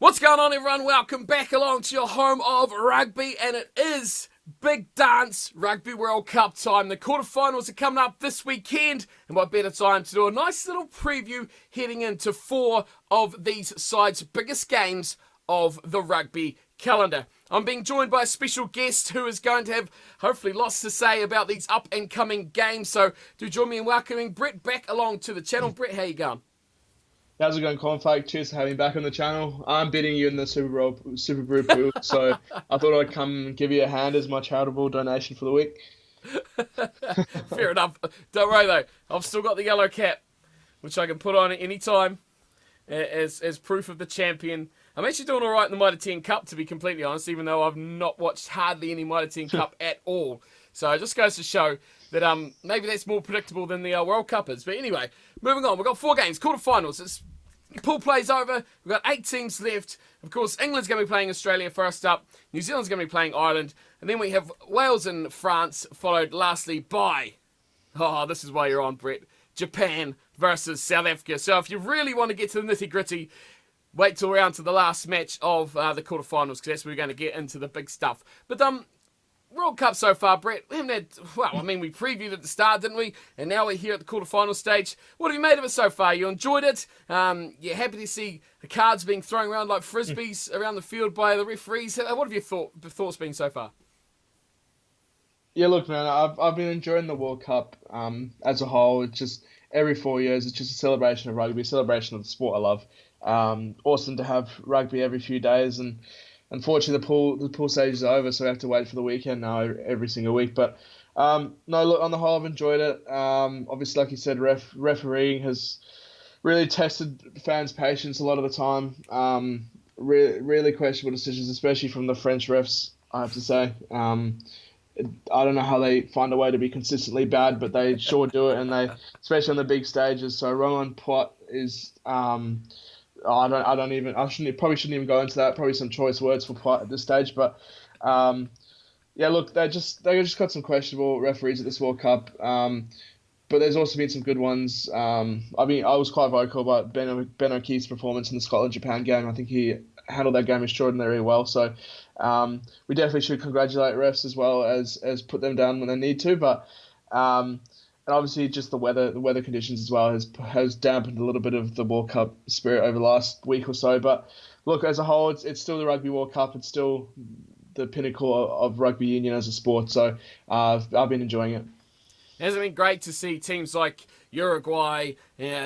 What's going on, everyone? Welcome back along to your home of rugby, and it is big dance Rugby World Cup time. The quarterfinals are coming up this weekend, and what better time to do a nice little preview heading into four of these sides' biggest games of the rugby calendar. I'm being joined by a special guest who is going to have hopefully lots to say about these up and coming games. So do join me in welcoming Brett back along to the channel. Brett, how you going? How's it going, Cornflake? Cheers for having me back on the channel. I'm bidding you in the SuperBru pool, so I thought I'd come and give you a hand as my charitable donation for the week. Fair enough. Don't worry though, I've still got the yellow cap, which I can put on at any time as proof of the champion. I'm actually doing all right in the Mitre 10 Cup, to be completely honest, even though I've not watched hardly any Mitre 10 Cup at all. So it just goes to show that maybe that's more predictable than the World Cup is. But anyway, moving on. We've got four games, quarterfinals. Pool play's over. We've got 8 teams left. Of course, England's going to be playing Australia first up. New Zealand's going to be playing Ireland. And then we have Wales and France, followed lastly by, this is why you're on, Brett, Japan versus South Africa. So if you really want to get to the nitty-gritty, wait till we're on to the last match of the quarterfinals, because that's where we're going to get into the big stuff. But World Cup so far, Brett, we haven't had, we previewed at the start, didn't we? And now we're here at the quarterfinal stage. What have you made of it so far? You enjoyed it? You're happy to see the cards being thrown around like frisbees around the field by the referees? What have your thoughts been so far? Yeah, look, man, I've been enjoying the World Cup as a whole. It's just every 4 years, it's just a celebration of rugby, a celebration of the sport I love. Awesome to have rugby every few days, and unfortunately, the pool stage is over, so we have to wait for the weekend now every single week. But no, look, on the whole, I've enjoyed it. Obviously, like you said, refereeing has really tested fans' patience a lot of the time. Really questionable decisions, especially from the French refs, I have to say. I don't know how they find a way to be consistently bad, but they sure do it, and especially on the big stages. So Romain Poit is. Probably shouldn't even go into that. Probably some choice words for Poit at this stage, but yeah, look, they just got some questionable referees at this World Cup. But there's also been some good ones. I was quite vocal about Ben O'Keefe's performance in the Scotland-Japan game. I think he handled that game extraordinarily well. So we definitely should congratulate refs as well as put them down when they need to. But and obviously, just the weather conditions as well has dampened a little bit of the World Cup spirit over the last week or so. But look, as a whole, it's still the Rugby World Cup. It's still the pinnacle of rugby union as a sport. So I've been enjoying it. Hasn't it been great to see teams like Uruguay,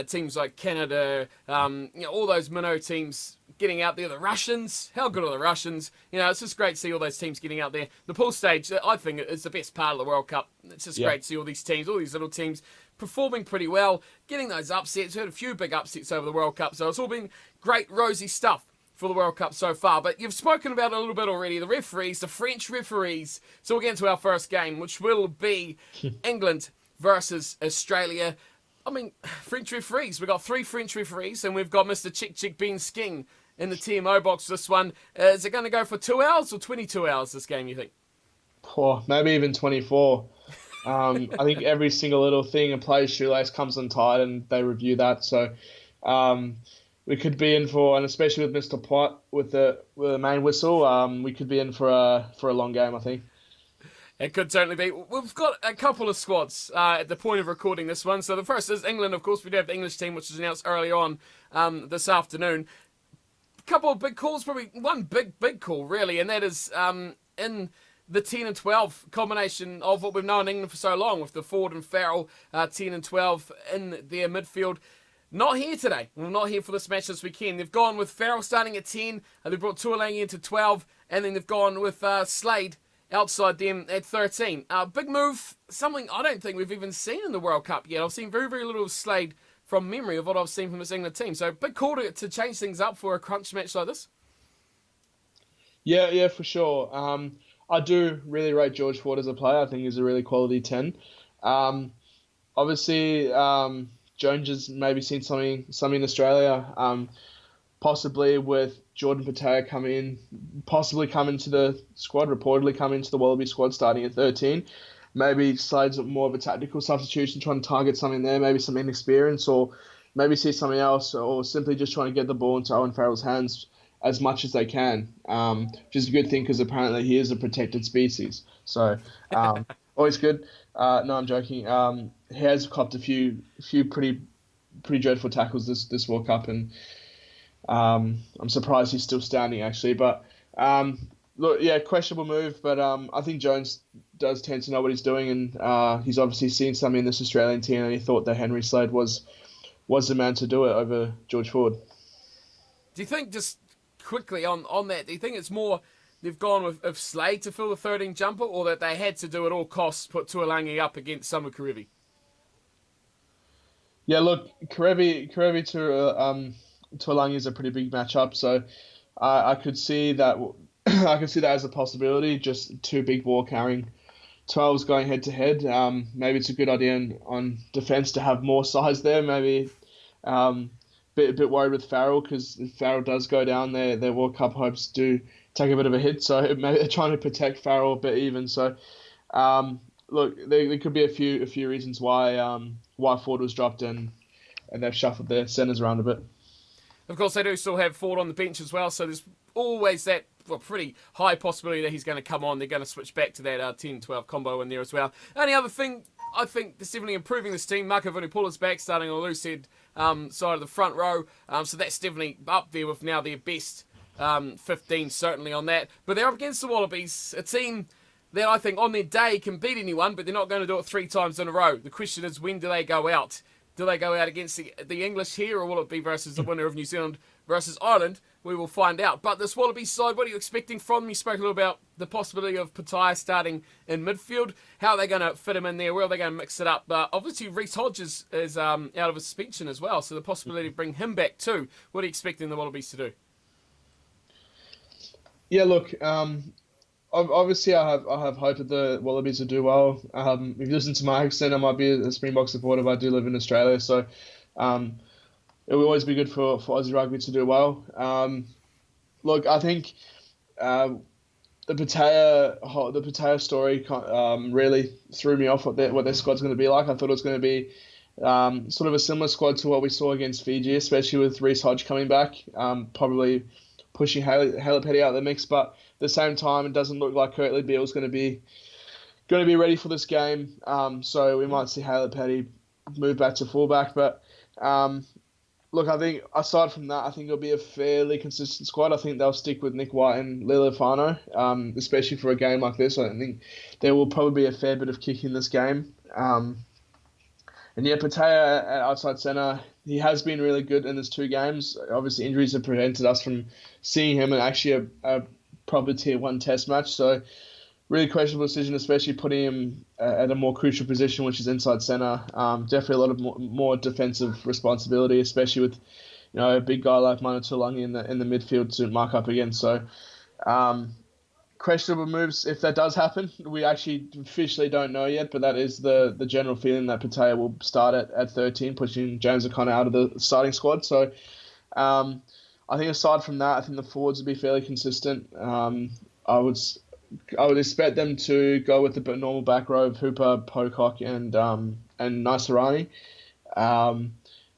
teams like Canada, all those minnow teams getting out there. The Russians, how good are the Russians? It's just great to see all those teams getting out there. The pool stage, I think, is the best part of the World Cup. It's just great to see all these teams, all these little teams performing pretty well, getting those upsets. We've had a few big upsets over the World Cup, so it's all been great, rosy stuff for the World Cup so far. But you've spoken about it a little bit already, the referees, the French referees. So we'll get into our first game, which will be England versus Australia. French referees. We've got 3 French referees, and we've got Mr. Chick Ben Skeng in the TMO box for this one. Is it going to go for 2 hours or 22 hours, this game, you think? Maybe even 24. I think every single little thing a player's shoelace comes untied, and they review that. So we could be in for, and especially with Mr. Poit with the main whistle, we could be in for a long game, I think. It could certainly be. We've got a couple of squads at the point of recording this one. So the first is England, of course. We do have the English team, which was announced early on this afternoon. A couple of big calls, probably one big call, really, and that is in the 10 and 12 combination of what we've known in England for so long, with the Ford and Farrell 10 and 12 in their midfield. Not here today. Well, not here for this match this weekend. They've gone with Farrell starting at 10, and they've brought Tuolangi into 12, and then they've gone with Slade outside them at 13. Big move, something I don't think we've even seen in the World Cup yet. I've seen very, very little of Slade from memory of what I've seen from this England team. So big call to change things up for a crunch match like this. Yeah, for sure. I do really rate George Ford as a player. I think he's a really quality 10. Obviously, Jones has maybe seen something in Australia, possibly with Jordan Patea possibly come into the squad, reportedly come into the Wallaby squad starting at 13. Maybe Slade's more of a tactical substitution, trying to target something there, maybe some inexperience, or maybe see something else, or simply just trying to get the ball into Owen Farrell's hands as much as they can, which is a good thing because apparently he is a protected species. So always good. No, I'm joking. He has copped a few pretty dreadful tackles this World Cup, and I'm surprised he's still standing actually. But look, yeah, questionable move, but I think Jones does tend to know what he's doing, and he's obviously seen something in this Australian team, and he thought that Henry Slade was the man to do it over George Ford. Do you think, just quickly on that, do you think it's more they've gone with Slade to fill the 13 jumper, or that they had to do at all costs put Tuolangi up against Samu Karevi? Yeah, look, Karevi to Alangi is a pretty big matchup, so I could see that I could see that as a possibility. Just two big ball carrying 12s going head to head. Maybe it's a good idea on defense to have more size there. Maybe a bit worried with Farrell because if Farrell does go down, their World Cup hopes do take a bit of a hit. So maybe they're trying to protect Farrell a bit even. So look, there could be a few reasons why Ford was dropped and they've shuffled their centres around a bit. Of course, they do still have Ford on the bench as well, so there's always that pretty high possibility that he's going to come on. They're going to switch back to that 10-12 combo in there as well. Only other thing, I think that's definitely improving this team. Marco Vunipula's back, starting on the loose head side of the front row, so that's definitely up there with now their best 15, certainly on that. But they're up against the Wallabies, a team that I think on their day can beat anyone, but they're not going to do it 3 times in a row. The question is, when do they go out? Do they go out against the English here, or will it be versus the winner of New Zealand versus Ireland? We will find out. But this Wallabies side, what are you expecting from them? You spoke a little about the possibility of Pattaya starting in midfield. How are they going to fit him in there? Where are they going to mix it up? Obviously, Reece Hodges is out of suspension as well, so the possibility to bring him back too. What are you expecting the Wallabies to do? Yeah, look, obviously I have hope that the Wallabies will do well. If you listen to my accent, I might be a Springbok supporter, but I do live in Australia, so it will always be good for Aussie rugby to do well. Look, I think the Pattaya story really threw me off what their squad's going to be like. I thought it was going to be sort of a similar squad to what we saw against Fiji, especially with Reece Hodge coming back, probably pushing Haylett-Petty out of the mix, but at the same time, it doesn't look like Kurtley Beale's going to be ready for this game. So we might see Haylett-Petty move back to fullback. But look, I think aside from that, I think it'll be a fairly consistent squad. I think they'll stick with Nick White and Leali'ifano, especially for a game like this. I think there will probably be a fair bit of kick in this game. And yeah, Pattaya at outside centre, he has been really good in his 2 games. Obviously, injuries have prevented us from seeing him in actually a proper Tier 1 test match. So really questionable decision, especially putting him at a more crucial position, which is inside centre. Definitely a lot of more defensive responsibility, especially with a big guy like Manu Tuolangi in the midfield to mark up against. So questionable moves if that does happen. We actually officially don't know yet, but that is the general feeling that Pattaya will start at 13, pushing James O'Connor out of the starting squad. So I think aside from that, I think the forwards will be fairly consistent. I would expect them to go with the normal back row of Hooper, Pocock, and Naisarani.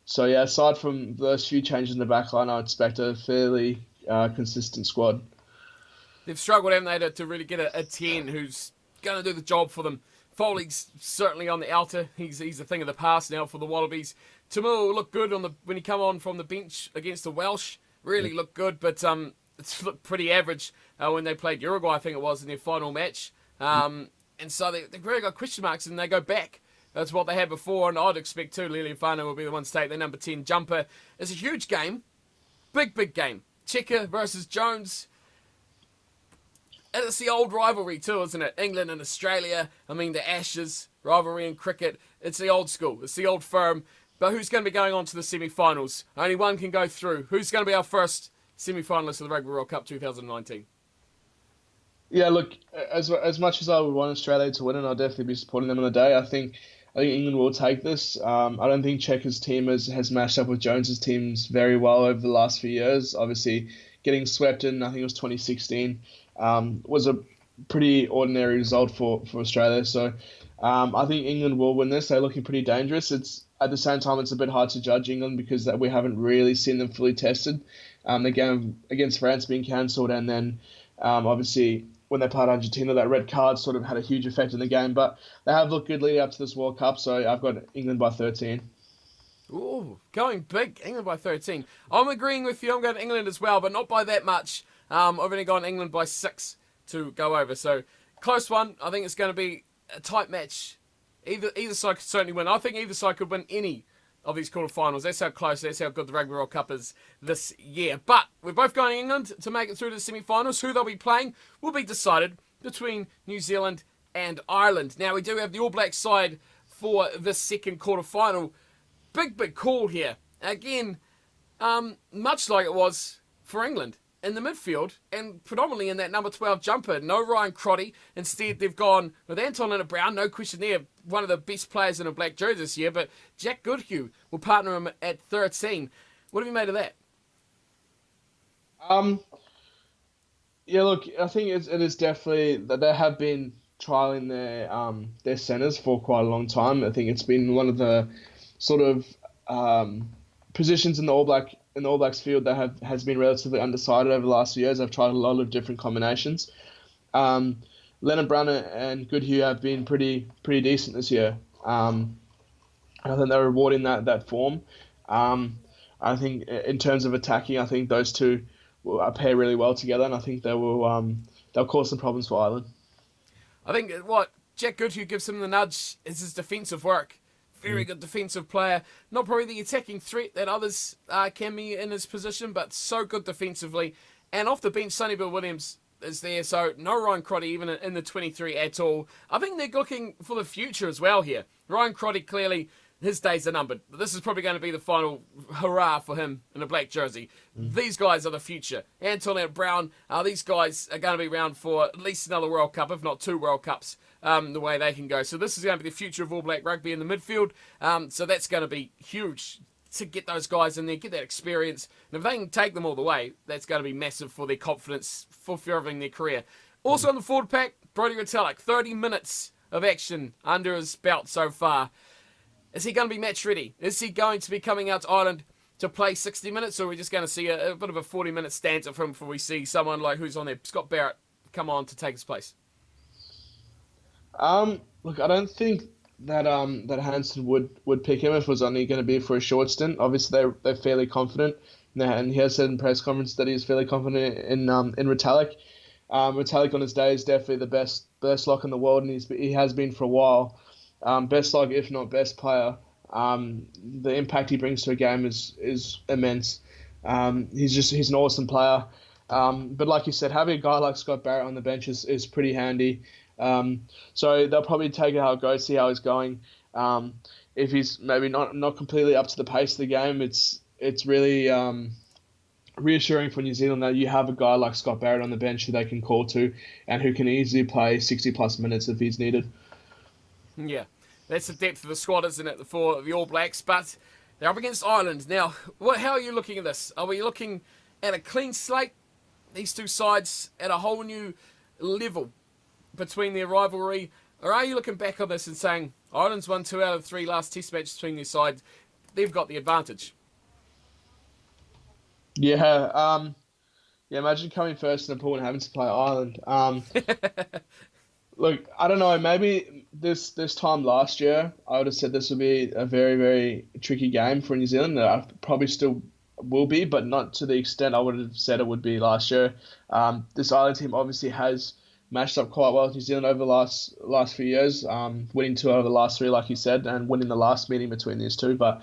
So yeah, aside from those few changes in the back line, I would expect a fairly consistent squad. They've struggled, haven't they, to really get a 10 who's going to do the job for them. Foley's certainly on the outer. He's a thing of the past now for the Wallabies. Tamil looked good when he come on from the bench against the Welsh. Really looked good, but it's looked pretty average when they played Uruguay, I think it was, in their final match. And so they've really got question marks, and they go back. That's what they had before, and I'd expect too Leali'ifano will be the one to take their number 10 jumper. It's a huge game. Big game. Cheika versus Jones. And it's the old rivalry too, isn't it? England and Australia. I mean, the Ashes, rivalry in cricket. It's the old school. It's the old firm. But who's going to be going on to the semi-finals? Only one can go through. Who's going to be our first semi-finalist of the Rugby World Cup 2019? Yeah, look, as much as I would want Australia to win, and I'll definitely be supporting them on the day, I think England will take this. I don't think Cheika's team has matched up with Jones's teams very well over the last few years. Obviously, getting swept in, I think it was 2016, was a pretty ordinary result for Australia. So I think England will win this. They're looking pretty dangerous. at the same time, it's a bit hard to judge England because that we haven't really seen them fully tested. The game against France being cancelled, and then obviously when they played Argentina, that red card sort of had a huge effect in the game. But they have looked good leading up to this World Cup, so I've got England by 13. Ooh, going big. England by 13. I'm agreeing with you. I'm going to England as well, but not by that much. I've only gone England by 6 to go over. So, close one. I think it's going to be a tight match. Either side could certainly win. I think either side could win any of these quarterfinals. That's how close, that's how good the Rugby World Cup is this year. But we're both going England to make it through to the semi-finals. Who they'll be playing will be decided between New Zealand and Ireland. Now, we do have the All Blacks side for this second quarterfinal. Big call here. Again, much like it was for England in the midfield and predominantly in that number 12 jumper. No Ryan Crotty. Instead, they've gone with Anton Lienert-Brown. No question there. One of the best players in a black jersey this year. But Jack Goodhue will partner him at 13. What have you made of that? Yeah, look, I think it is definitely that they have been trialing their centers for quite a long time. I think it's been one of the sort of positions in the All Blacks field that has been relatively undecided over the last few years. I've tried a lot of different combinations. Lienert-Brown and Goodhue have been pretty decent this year. I think they're rewarding that form. I think in terms of attacking, I think those two will pair really well together, and I think they'll cause some problems for Ireland. I think what Jack Goodhue gives him the nudge is his defensive work. Very good defensive player. Not probably the attacking threat that others can be in his position, but so good defensively. And off the bench, Sonny Bill Williams is there, so no Ryan Crotty even in the 23 at all. I think they're looking for the future as well here. Ryan Crotty, clearly, his days are numbered. This is probably going to be the final hurrah for him in a black jersey. These guys are the future. Anton Lienert-Brown, these guys are going to be around for at least another World Cup, if not 2 World Cups. The way they can go. So this is going to be the future of All Black Rugby in the midfield. So that's going to be huge to get those guys in there, get that experience. And if they can take them all the way, that's going to be massive for their confidence, for furthering their career. Also on the forward pack, Brodie Retallick, 30 minutes of action under his belt so far. Is he going to be match ready? Is he going to be coming out to Ireland to play 60 minutes, or are we just going to see a bit of a 40-minute stanza from him before we see someone like who's on there, Scott Barrett, come on to take his place? Look, I don't think that Hansen would pick him if it was only going to be for a short stint. Obviously, they're fairly confident, and he has said in press conference that he's fairly confident in Retallick. Retallick on his day is definitely the best lock in the world, and he has been for a while. Best lock, if not best player. The impact he brings to a game is immense. He's an awesome player. But like you said, having a guy like Scott Barrett on the bench is pretty handy. So they'll probably take it how it goes, see how he's going. If he's maybe not completely up to the pace of the game, it's really reassuring for New Zealand that you have a guy like Scott Barrett on the bench who they can call to and who can easily play 60+ minutes if he's needed. Yeah, that's the depth of the squad, isn't it, for the All Blacks? But they're up against Ireland. Now, how are you looking at this? Are we looking at a clean slate? These two sides at a whole new level between their rivalry? Or are you looking back on this and saying, Ireland's won 2 out of 3 last test matches between their sides. They've got the advantage. Yeah, imagine coming first in the pool and having to play Ireland. Look, I don't know. Maybe this time last year, I would have said this would be a very, very tricky game for New Zealand. I probably still will be, but not to the extent I would have said it would be last year. This Ireland team obviously has matched up quite well with New Zealand over the last few years, winning 2 out of the last 3, like you said, and winning the last meeting between these two. But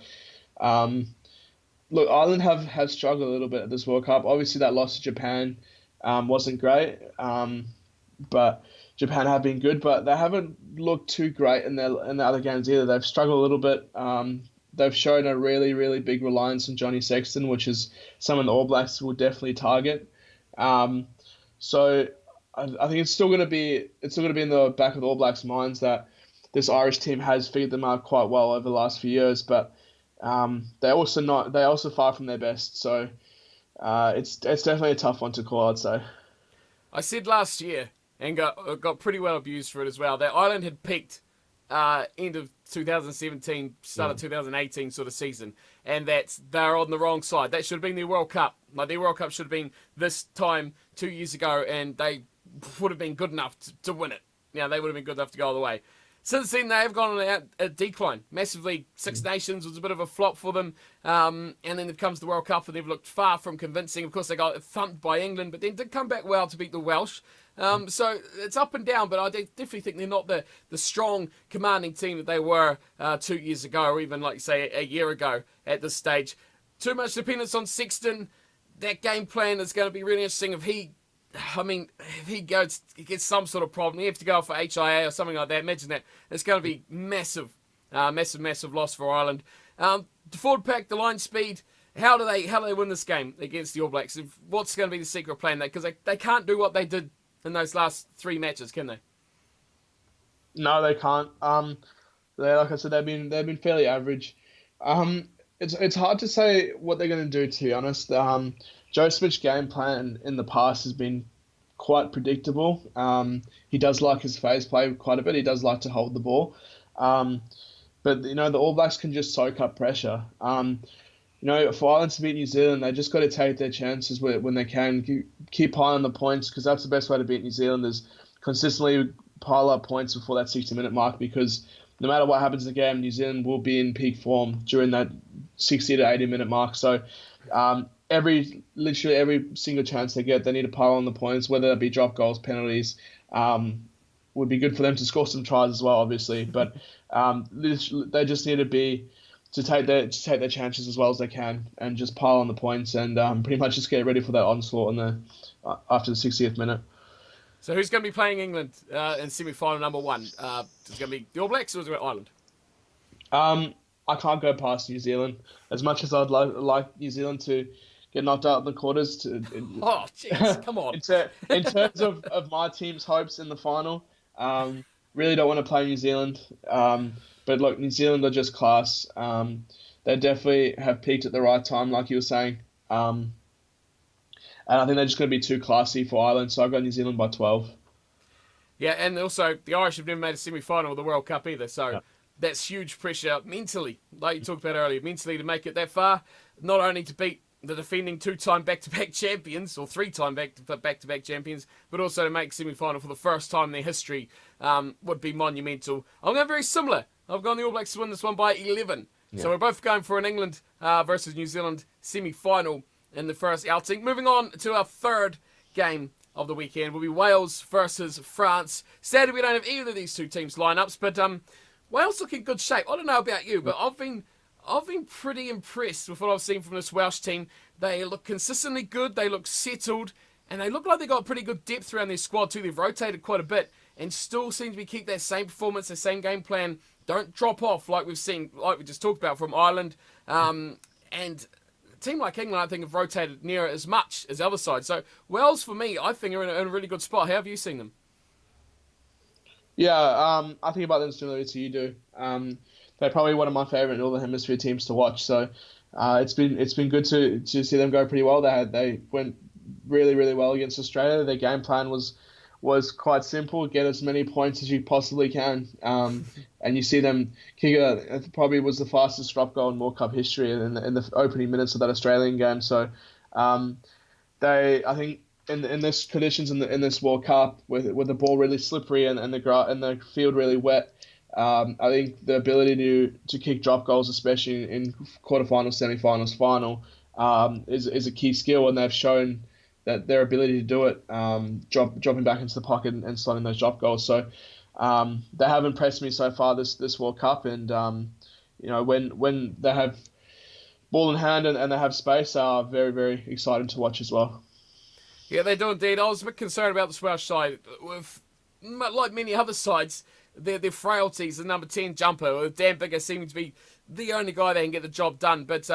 look, Ireland have struggled a little bit at this World Cup. Obviously, that loss to Japan wasn't great, but Japan have been good, but they haven't looked too great in the other games either. They've struggled a little bit. They've shown a really, really big reliance on Johnny Sexton, which is someone the All Blacks will definitely target. So I think it's still going to be in the back of the All Blacks' minds that this Irish team has figured them out quite well over the last few years, but they're also far from their best. So it's definitely a tough one to call, I'd say. I said last year, and got pretty well abused for it as well, that Ireland had peaked end of 2017, start of 2018 sort of season, and that they're on the wrong side. That should have been their World Cup. Like, their World Cup should have been this time 2 years ago, and they would have been good enough to win it. Yeah, they would have been good enough to go all the way. Since then, they have gone on a decline massively. Six Nations was a bit of a flop for them. And then it comes the World Cup, and they've looked far from convincing. Of course, they got thumped by England, but then did come back well to beat the Welsh. So it's up and down, but I definitely think they're not the strong, commanding team that they were 2 years ago, or even, like, say, a year ago at this stage. Too much dependence on Sexton. That game plan is going to be really interesting. If he gets some sort of problem, he has to go for HIA or something like that. Imagine that. It's going to be massive loss for Ireland. The forward pack, the line speed. How do they win this game against the All Blacks? What's going to be the secret plan there? Because they can't do what they did in those last three matches, can they? No, they can't. Like I said, they've been fairly average. It's hard to say what they're going to do, to be honest. Joe Smith's game plan in the past has been quite predictable. He does like his phase play quite a bit. He does like to hold the ball. But the All Blacks can just soak up pressure. For Ireland to beat New Zealand, they just got to take their chances when they can. Keep high on the points, because that's the best way to beat New Zealand, is consistently pile up points before that 60-minute mark, because no matter what happens in the game, New Zealand will be in peak form during that 60 to 80-minute mark. So literally every single chance they get, they need to pile on the points, whether that be drop goals, penalties. Would be good for them to score some tries as well, obviously. But they just need to take their chances as well as they can, and just pile on the points, and pretty much just get ready for that onslaught after the 60th minute. So who's going to be playing England in semi-final number one? Is it going to be the All Blacks or is it Ireland? I can't go past New Zealand. As much as I'd like New Zealand to get knocked out in the quarters. Oh, jeez, come on. in terms of my team's hopes in the final, really don't want to play New Zealand. But look, New Zealand are just class. They definitely have peaked at the right time, like you were saying. And I think they're just going to be too classy for Ireland, so I've got New Zealand by 12. Yeah, and also the Irish have never made a semi-final of the World Cup either, so that's huge pressure mentally, like you talked about earlier, mentally to make it that far, not only to beat the defending two-time back-to-back champions, or three-time back-to-back champions, but also to make semi-final for the first time in their history would be monumental. I'm going very similar. I've gone the All Blacks to win this one by 11. Yeah. So we're both going for an England versus New Zealand semi-final in the first outing. Moving on to our third game of the weekend will be Wales versus France. Sadly, we don't have either of these two teams lineups, but Wales look in good shape. I don't know about you, but I've been pretty impressed with what I've seen from this Welsh team. They look consistently good, they look settled, and they look like they've got pretty good depth around their squad too. They've rotated quite a bit and still seem to keep that same performance, the same game plan. Don't drop off like we just talked about from Ireland. And a team like England, I think, have rotated near as much as the other side. So Wales, for me, I think are in a really good spot. How have you seen them? Yeah, I think about them similarly to you do. They're probably one of my favourite Northern Hemisphere teams to watch. So it's been good to see them go pretty well. They went really, really well against Australia. Their game plan was quite simple: get as many points as you possibly can. And you see them kick it. Probably was the fastest drop goal in World Cup history in the opening minutes of that Australian game. So I think in this conditions in this World Cup with the ball really slippery and the field really wet, I think the ability to kick drop goals, especially in quarterfinals, semi-finals, final, is a key skill, and they've shown that their ability to do it, dropping back into the pocket and slotting those drop goals. So they have impressed me so far this World Cup, and when they have ball in hand and they have space, are very, very exciting to watch as well. Yeah, they do indeed. I was a bit concerned about the Welsh side. With, like many other sides, their frailties, the number 10 jumper, with Dan Biggar seeming to be the only guy that can get the job done. But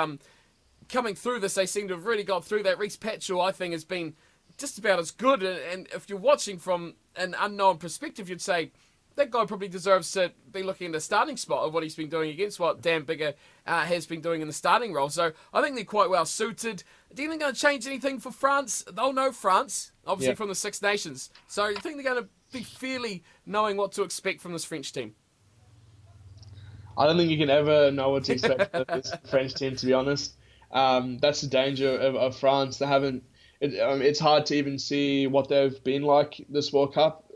coming through this, they seem to have really got through that. Reece Patchell, I think, has been just about as good. And if you're watching from an unknown perspective, you'd say that guy probably deserves to be looking in the starting spot of what he's been doing against what Dan Biggar has been doing in the starting role. So I think they're quite well suited. Do you think they're going to change anything for France? They'll know France, obviously, from the Six Nations. So you think they're going to be fairly knowing what to expect from this French team? I don't think you can ever know what to expect from this French team, to be honest. That's the danger of France. They haven't. It's hard to even see what they've been like this World Cup.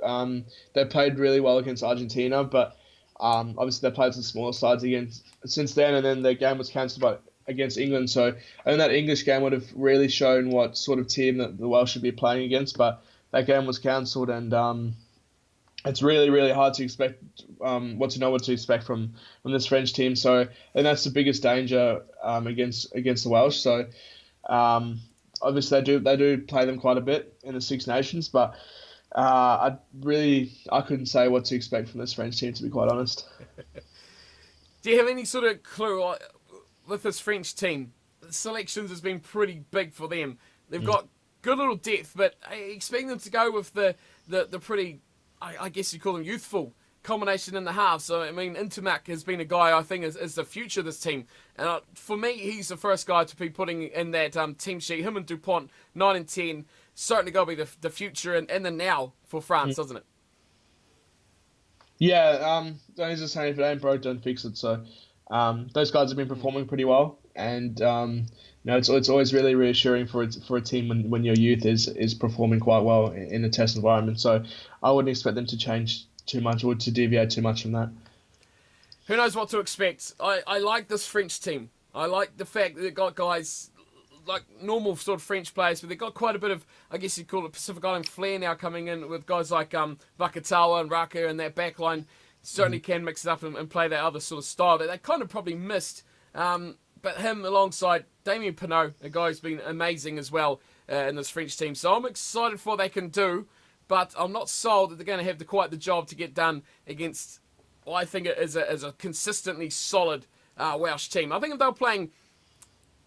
They played really well against Argentina, but obviously they played some smaller sides against since then, and then their game was cancelled by against England. So I think that English game would have really shown what sort of team that the Welsh should be playing against, but that game was cancelled, and it's really, really hard to expect what to expect from this French team. So, and that's the biggest danger against the Welsh. So, obviously they do play them quite a bit in the Six Nations, but I couldn't say what to expect from this French team, to be quite honest. Do you have any sort of clue with this French team? The selections has been pretty big for them. They've got good little depth, but I expect them to go with the pretty, I guess you call them youthful combination in the half. So, I mean, Intermac has been a guy I think is the future of this team. And for me, he's the first guy to be putting in that team sheet. Him and Dupont, 9 and 10, certainly got to be the future and the now for France, doesn't it? Yeah, he's just saying if it ain't broke, don't fix it. So, those guys have been performing pretty well, and it's always really reassuring for a team when your youth is performing quite well in a test environment. So, I wouldn't expect them to change too much or to deviate too much from that. Who knows what to expect? I like this French team. I like the fact that they've got guys like normal sort of French players, but they've got quite a bit of, I guess you'd call it Pacific Island flair now coming in with guys like Vakatawa and Raka and that back line. Certainly can mix it up and play that other sort of style that they kind of probably missed. But him alongside Damien Penaud, a guy who's been amazing as well in this French team. So I'm excited for what they can do, but I'm not sold that they're going to have quite the job to get done against what I think it is a consistently solid Welsh team. I think if they were playing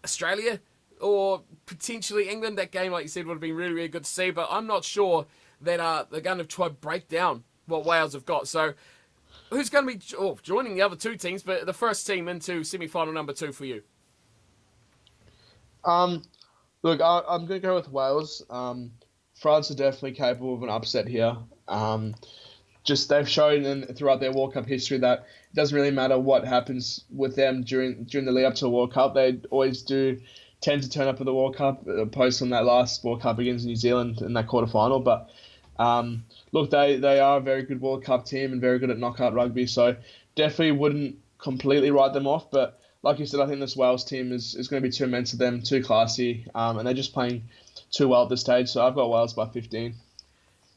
Australia or potentially England, that game, like you said, would have been really, really good to see. But I'm not sure that they're going to try break down what Wales have got. So who's going to be joining the other two teams, but the first team into semi-final number 2 for you? Look, I'm going to go with Wales. France are definitely capable of an upset here. Just they've shown throughout their World Cup history that it doesn't really matter what happens with them during the lead up to a World Cup. They always do tend to turn up at the World Cup, post on that last World Cup against New Zealand in that quarterfinal. But look, they are a very good World Cup team and very good at knockout rugby. So definitely wouldn't completely write them off. But like you said, I think this Wales team is going to be too immense to them, too classy, and they're just playing too well at this stage. So I've got Wales by 15.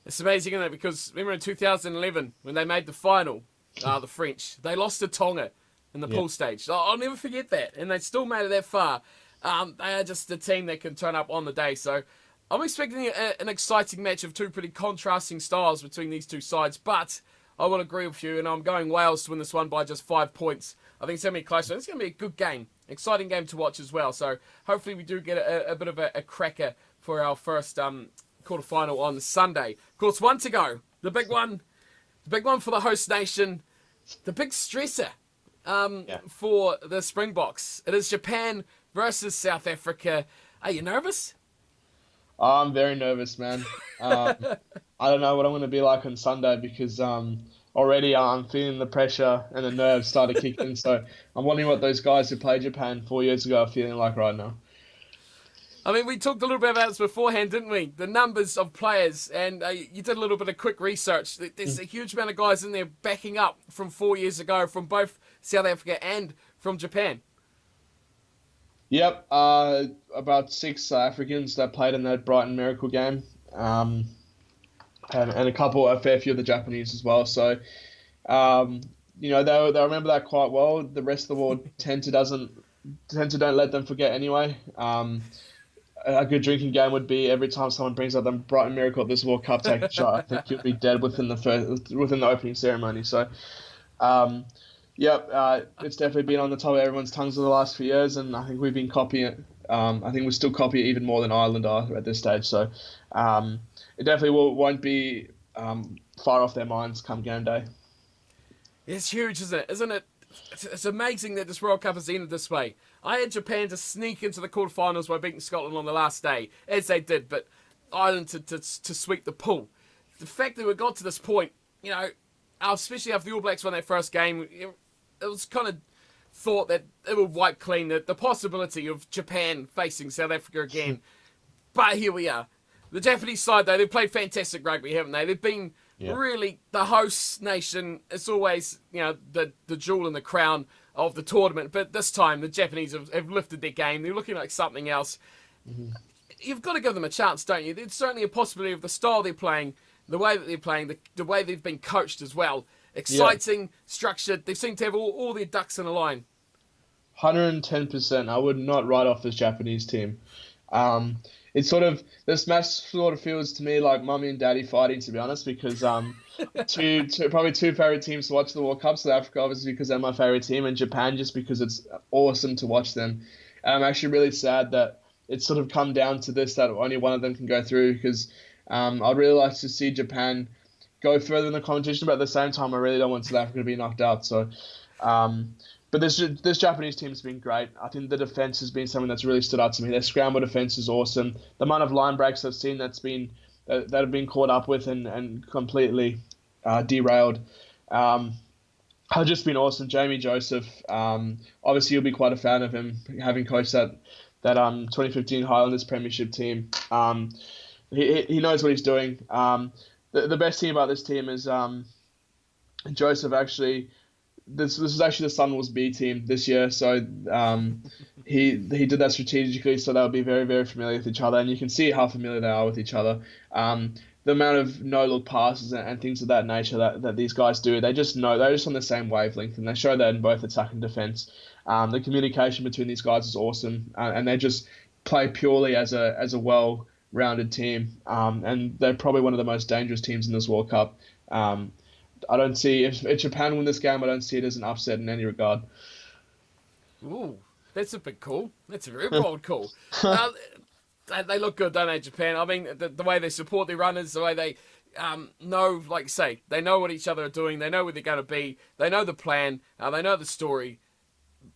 It's amazing, isn't it? Because remember in 2011 when they made the final, the French, they lost to Tonga in the pool stage. I'll never forget that, and they still made it that far. They are just a team that can turn up on the day. So I'm expecting an exciting match of two pretty contrasting styles between these two sides. But I will agree with you, and I'm going Wales to win this one by just 5 points. I think it's going to be close. It's going to be a good game, exciting game to watch as well. So hopefully we do get a bit of a cracker for our first quarterfinal on Sunday. Of course, one to go. The big one for the host nation. The big stressor for the Springboks. It is Japan versus South Africa. Are you nervous? I'm very nervous, man. I don't know what I'm going to be like on Sunday because already I'm feeling the pressure and the nerves start to kick in. So I'm wondering what those guys who played Japan 4 years ago are feeling like right now. I mean, we talked a little bit about this beforehand, didn't we? The numbers of players, and you did a little bit of quick research. There's a huge amount of guys in there backing up from 4 years ago from both South Africa and from Japan. Yep, about 6 South Africans that played in that Brighton Miracle game, and a fair few of the Japanese as well. So, they'll remember that quite well. The rest of the world tend to don't let them forget anyway. A good drinking game would be every time someone brings up the Brighton Miracle at this World Cup, take a shot. I think you'll be dead within the opening ceremony. So, it's definitely been on the top of everyone's tongues for the last few years, and I think we've been copying it. I think we still copy it even more than Ireland are at this stage. So, it definitely won't be far off their minds come game day. It's huge, isn't it? Isn't it? It's amazing that this World Cup has ended this way. I had Japan to sneak into the quarterfinals by beating Scotland on the last day, as they did, but Ireland to sweep the pool. The fact that we got to this point, especially after the All Blacks won their first game, it was kind of thought that it would wipe clean the possibility of Japan facing South Africa again. But here we are. The Japanese side, though, they've played fantastic rugby, haven't they? They've been really the host nation. It's always, the jewel in the crown of the tournament. But this time, the Japanese have lifted their game. They're looking like something else. Mm-hmm. You've got to give them a chance, don't you? There's certainly a possibility of the style they're playing, the way that they're playing, the way they've been coached as well. Exciting, structured. They seem to have all their ducks in a line. 110%. I would not write off this Japanese team. It's sort of, this match sort of feels to me like mummy and daddy fighting, to be honest, because probably two favorite teams to watch the World Cup. South Africa, obviously, because they're my favorite team, and Japan just because it's awesome to watch them. And I'm actually really sad that it's sort of come down to this, that only one of them can go through, because I'd really like to see Japan go further in the competition, but at the same time, I really don't want South Africa to be knocked out. So, but this Japanese team has been great. I think the defense has been something that's really stood out to me. Their scramble defense is awesome. The amount of line breaks I've seen that have been caught up with and completely derailed have just been awesome. Jamie Joseph, obviously you'll be quite a fan of him, having coached that 2015 Highlanders Premiership team. He knows what he's doing. The best thing about this team is Joseph actually. This is actually the Sunwolves B team this year, so he did that strategically, so they'll be very, very familiar with each other, and you can see how familiar they are with each other. The amount of no-look passes and things of that nature that these guys do, they're just on the same wavelength, and they show that in both attack and defense. The communication between these guys is awesome, and they just play purely as a well-rounded team, and they're probably one of the most dangerous teams in this World Cup. I don't see, if Japan win this game, I don't see it as an upset in any regard. Ooh, that's a bit cool. That's a very bold call. They look good, don't they, Japan? I mean, the way they support their runners, the way they know, like you say, they know what each other are doing, they know where they're going to be, they know the plan, they know the story.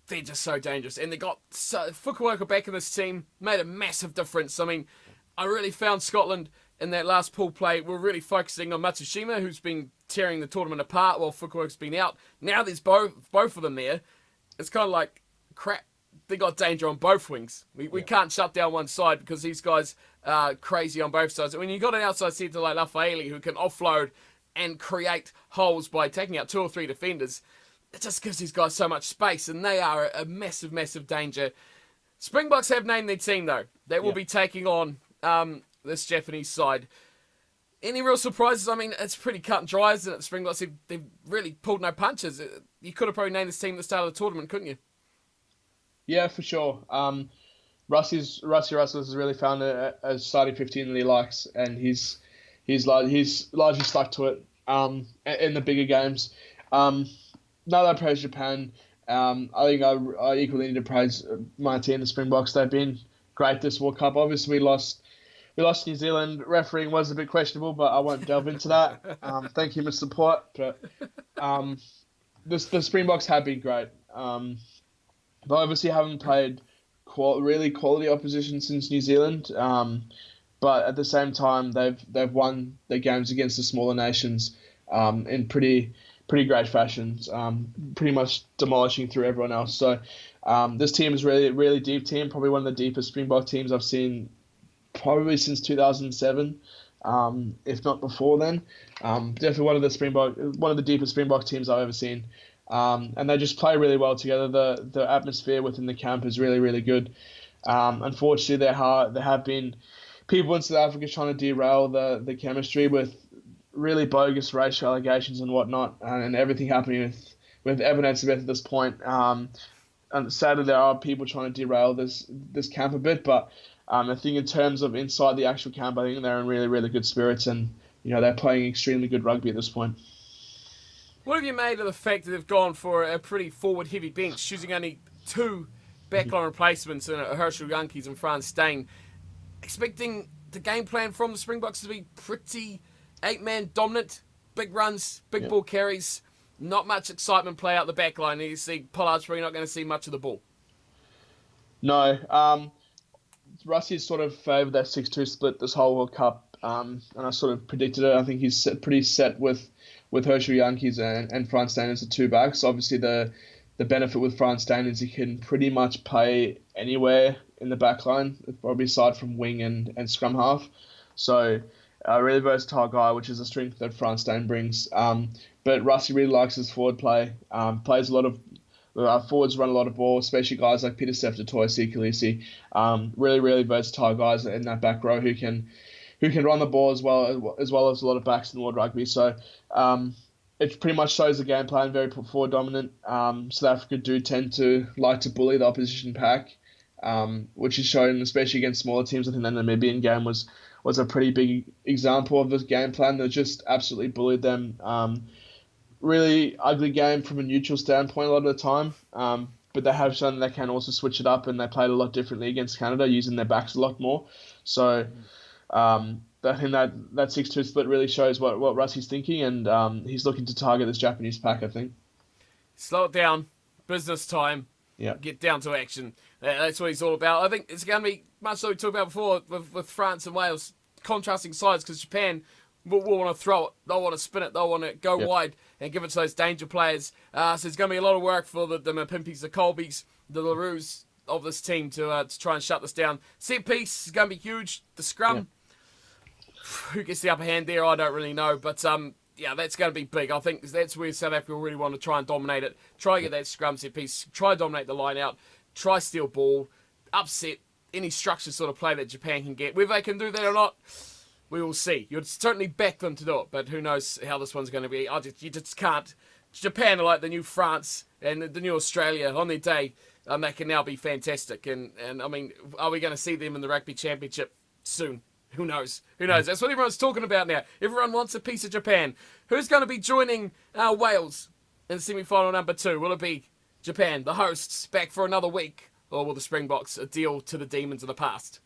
They're just so dangerous. And they got Fukuoka back in this team, made a massive difference. I mean, I really found Scotland in that last pool play, we're really focusing on Matsushima, who's been tearing the tournament apart while Fukuoka's been out. Now there's both of them there. It's kind of like, crap, they got danger on both wings. We can't shut down one side because these guys are crazy on both sides. When you've got an outside centre like Lafaeli who can offload and create holes by taking out 2 or 3 defenders, it just gives these guys so much space, and they are a massive, massive danger. Springboks have named their team, though. They will be taking on this Japanese side. Any real surprises? I mean, it's pretty cut and dry, isn't it? The Springboks, they've really pulled no punches. You could have probably named this team at the start of the tournament, couldn't you? Yeah, for sure. Rusty Russell has really found a starting 15 that he likes, and he's largely stuck to it in the bigger games. Now that I praise Japan, I think I equally need to praise my team, the Springboks. They've been great this World Cup. Obviously, we lost New Zealand. Refereeing was a bit questionable, but I won't delve into that. Thank you, Mr. Port. But the Springboks have been great. They obviously haven't played really quality opposition since New Zealand. But at the same time, they've won their games against the smaller nations in pretty great fashions, pretty much demolishing through everyone else. So this team is really, really deep team, probably one of the deepest Springbok teams I've seen probably since 2007, if not before then. Definitely one of the deepest Springbok teams I've ever seen. And they just play really well together. The atmosphere within the camp is really, really good. Unfortunately, there have been people in South Africa trying to derail the chemistry with really bogus racial allegations and whatnot, and everything happening with Evan Etzebeth at this point. And sadly, there are people trying to derail this camp a bit, but I think in terms of inside the actual camp, I think they're in really, really good spirits, and they're playing extremely good rugby at this point. What have you made of the fact that they've gone for a pretty forward-heavy bench, choosing only 2 backline replacements in Herschel Yankees and Frans Steyn, expecting the game plan from the Springboks to be pretty 8-man dominant, big runs, big ball carries, not much excitement play out the back line. You see Pollard's probably not going to see much of the ball. No. Rusty's sort of favoured that 6-2 split this whole World Cup, and I sort of predicted it. I think he's pretty set with Herschel Yankees and Frans Steyn as the 2 backs. Obviously, the the benefit with France Stain is he can pretty much play anywhere in the back line, probably aside from wing and scrum half. So a really versatile guy, which is a strength that France Stain brings. But Rusty really likes his forward play. Plays a lot of forwards, run a lot of ball, especially guys like Peter Toy, Khaleesi. Really, really versatile guys in that back row who can run the ball as well as a lot of backs in world rugby. So it pretty much shows the game plan, very forward dominant. South Africa do tend to like to bully the opposition pack, which is shown especially against smaller teams. I think the Namibian game was a pretty big example of this game plan. They just absolutely bullied them. Really ugly game from a neutral standpoint a lot of the time. But they have shown they can also switch it up, and they played a lot differently against Canada, using their backs a lot more. So I think that 6-2 split really shows what Rusty's thinking, and he's looking to target this Japanese pack, I think. Slow it down. Business time. Yeah. Get down to action. That's what he's all about. I think it's going to be much like we talked about before with France and Wales, contrasting sides, because Japan will want to throw it. They'll want to spin it. They'll want to go wide and give it to those danger players. So there's going to be a lot of work for the Mapimpis, the Colbys, the Lerouxs of this team to try and shut this down. Set piece is going to be huge. The scrum, who gets the upper hand there, I don't really know. But that's going to be big. I think that's where South Africa really want to try and dominate it. Try to get that scrum set piece. Try to dominate the line out. Try steal ball. Upset any structure sort of play that Japan can get. Whether they can do that or not, we will see. You'd certainly back them to do it, but who knows how this one's going to be. You just can't. Japan are like the new France and the new Australia on their day. They can now be fantastic. And I mean, are we going to see them in the Rugby Championship soon? Who knows? Who knows? That's what everyone's talking about now. Everyone wants a piece of Japan. Who's going to be joining Wales in semi-final number 2? Will it be Japan, the hosts, back for another week? Or will the Springboks deal to the demons of the past?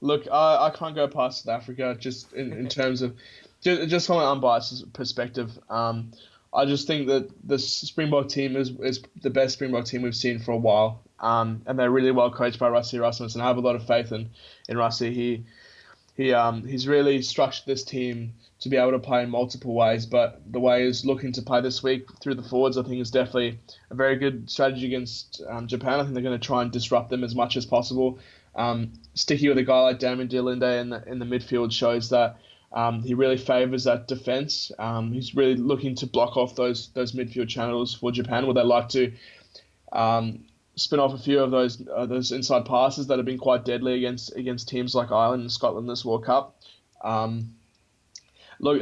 Look, I can't go past South Africa just in terms of just from an unbiased perspective. I just think that the Springbok team is the best Springbok team we've seen for a while. And they're really well coached by Rassie Erasmus, and I have a lot of faith in Rassie. He's really structured this team to be able to play in multiple ways, but the way he's looking to play this week through the forwards, I think, is definitely a very good strategy against Japan. I think they're going to try and disrupt them as much as possible. Sticky with a guy like Damien Diolinde in the midfield shows that he really favours that defence. He's really looking to block off those midfield channels for Japan, where they like to spin off a few of those inside passes that have been quite deadly against teams like Ireland and Scotland this World Cup. Look,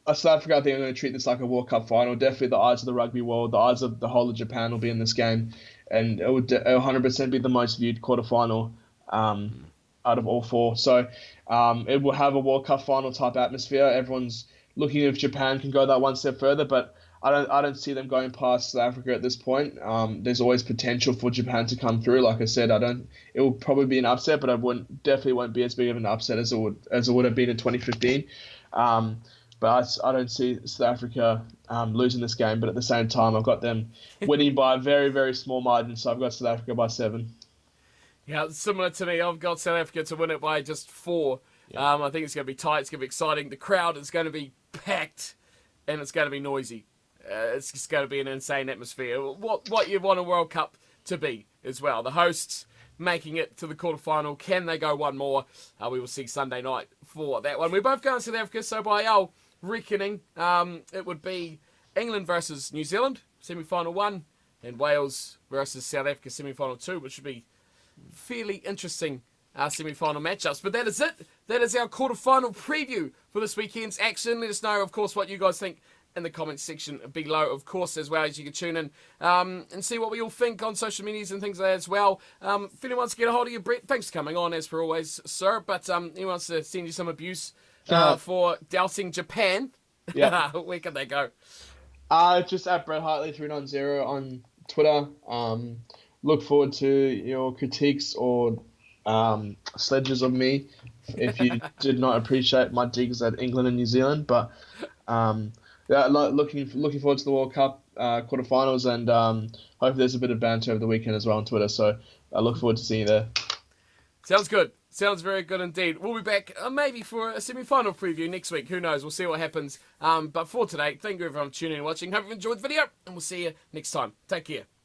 South Africa, I think, are going to treat this like a World Cup final. Definitely the eyes of the rugby world, the eyes of the whole of Japan will be in this game, and it'll 100% be the most viewed quarterfinal out of all four. So it will have a World Cup final type atmosphere. Everyone's looking if Japan can go that one step further, but I don't see them going past South Africa at this point. There's always potential for Japan to come through. Like I said, it will probably be an upset, but definitely won't be as big of an upset as it would have been in 2015. But I don't see South Africa losing this game. But at the same time, I've got them winning by a very, very small margin. So I've got South Africa by 7. Yeah, similar to me. I've got South Africa to win it by just 4. Yeah. I think it's going to be tight. It's going to be exciting. The crowd is going to be packed, and it's going to be noisy. It's just going to be an insane atmosphere. What you want a World Cup to be as well. The hosts making it to the quarterfinal. Can they go one more? We will see Sunday night for that one. We're both going to South Africa, so by our reckoning, it would be England versus New Zealand, semi-final 1, and Wales versus South Africa, semi-final 2, which should be fairly interesting semi-final matchups. But that is it. That is our quarterfinal preview for this weekend's action. Let us know, of course, what you guys think in the comments section below, of course, as well as you can tune in and see what we all think on social medias and things like that as well. If anyone wants to get a hold of you, Brett, thanks for coming on, as per always, sir. But anyone wants to send you some abuse for doubting Japan, where can they go? Just at Brett Hartley 390 on Twitter. Look forward to your critiques or sledges of me if you did not appreciate my digs at England and New Zealand. But looking forward to the World Cup quarterfinals, and hope there's a bit of banter over the weekend as well on Twitter. So I look forward to seeing you there. Sounds good. Sounds very good indeed. We'll be back maybe for a semi-final preview next week. Who knows? We'll see what happens. But for today, thank you everyone for tuning in and watching. Hope you enjoyed the video, and we'll see you next time. Take care.